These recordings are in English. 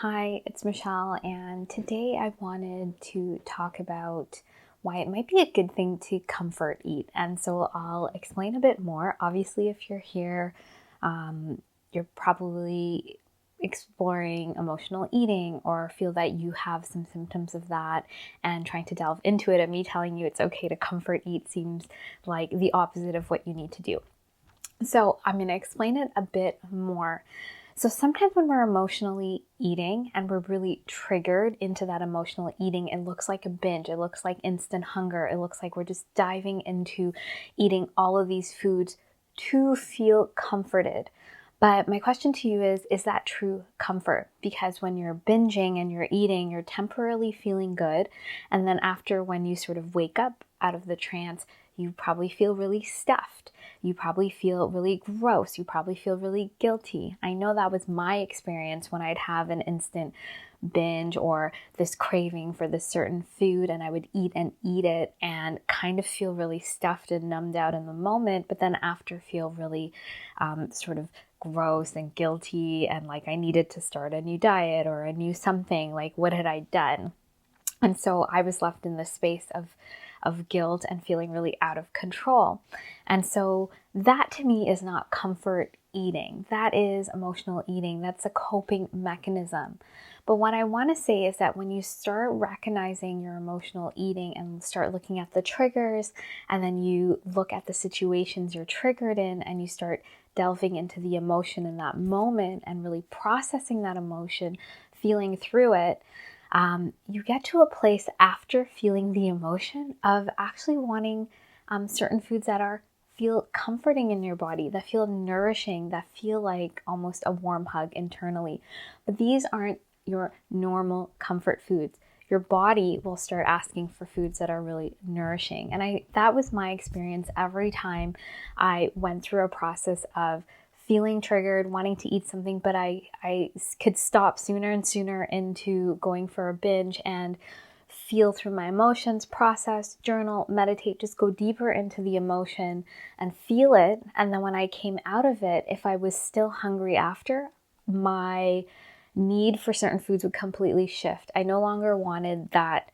Hi, it's Michelle, and today I wanted to talk about why it might be a good thing to comfort eat. And so I'll explain a bit more. Obviously, if you're here, you're probably exploring emotional eating or feel that you have some symptoms of that and trying to delve into it. And me telling you it's okay to comfort eat seems like the opposite of what you need to do. So I'm going to explain it a bit more. So sometimes when we're emotionally eating and we're really triggered into that emotional eating, it looks like a binge. It looks like instant hunger. It looks like we're just diving into eating all of these foods to feel comforted. But my question to you is that true comfort? Because when you're binging and you're eating, you're temporarily feeling good. And then after, when you sort of wake up out of the trance, you probably feel really stuffed. You probably feel really gross. You probably feel really guilty. I know that was my experience when I'd have an instant binge or this craving for this certain food, and I would eat it and kind of feel really stuffed and numbed out in the moment, but then after feel really sort of gross and guilty and like I needed to start a new diet or a new something, like what had I done? And so I was left in this space of guilt and feeling really out of control. And so that to me is not comfort eating. That is emotional eating. That's a coping mechanism. But what I want to say is that when you start recognizing your emotional eating and start looking at the triggers, and then you look at the situations you're triggered in and you start delving into the emotion in that moment and really processing that emotion, feeling through it, you get to a place after feeling the emotion of actually wanting certain foods that feel comforting in your body, that feel nourishing, that feel like almost a warm hug internally. But these aren't your normal comfort foods. Your body will start asking for foods that are really nourishing. And that was my experience every time I went through a process of feeling triggered, wanting to eat something, but I could stop sooner and sooner into going for a binge and feel through my emotions, process, journal, meditate, just go deeper into the emotion and feel it. And then when I came out of it, if I was still hungry after, my need for certain foods would completely shift. I no longer wanted that,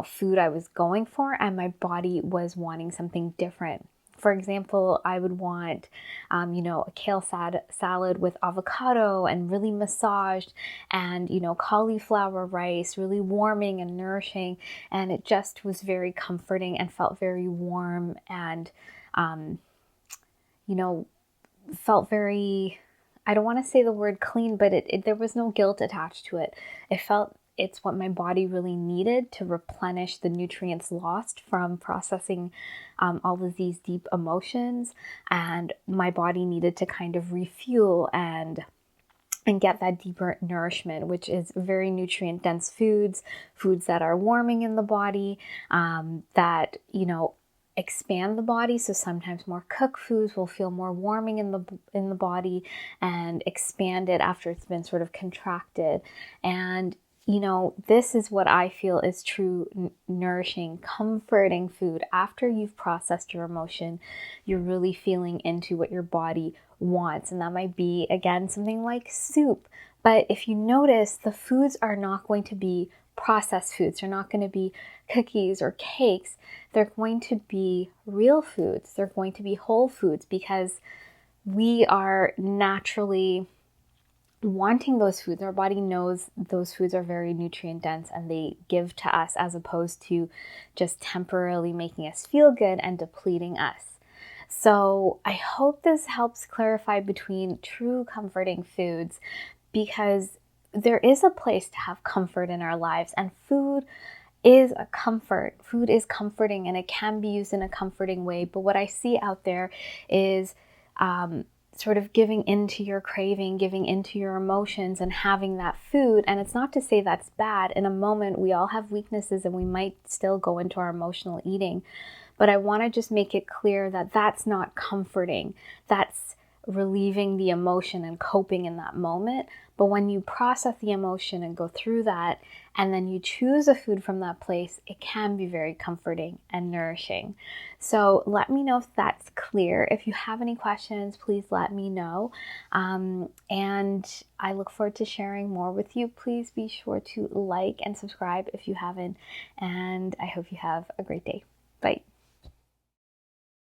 food I was going for, and my body was wanting something different. For example, I would want, a kale salad with avocado and really massaged, and, cauliflower rice, really warming and nourishing. And it just was very comforting and felt very warm and, felt very, I don't want to say the word clean, but there was no guilt attached to it. It's what my body really needed to replenish the nutrients lost from processing all of these deep emotions. And my body needed to kind of refuel and get that deeper nourishment, which is very nutrient dense foods that are warming in the body, that, expand the body. So sometimes more cooked foods will feel more warming in the body and expand it after it's been sort of contracted. And this is what I feel is true nourishing, comforting food. After you've processed your emotion, you're really feeling into what your body wants. And that might be, again, something like soup. But if you notice, the foods are not going to be processed foods. They're not going to be cookies or cakes. They're going to be real foods. They're going to be whole foods, because we are naturally wanting those foods. Our body knows those foods are very nutrient dense and they give to us, as opposed to just temporarily making us feel good and depleting us. So I hope this helps clarify between true comforting foods, because there is a place to have comfort in our lives, and food is a comfort. Food is comforting and it can be used in a comforting way. But what I see out there is sort of giving into your craving, giving into your emotions and having that food. And it's not to say that's bad. In a moment, we all have weaknesses and we might still go into our emotional eating. But I want to just make it clear that that's not comforting. That's relieving the emotion and coping in that moment. But when you process the emotion and go through that, and then you choose a food from that place, it can be very comforting and nourishing. So let me know if that's clear. If you have any questions, please let me know. And I look forward to sharing more with you. Please be sure to like and subscribe if you haven't. And I hope you have a great day. Bye.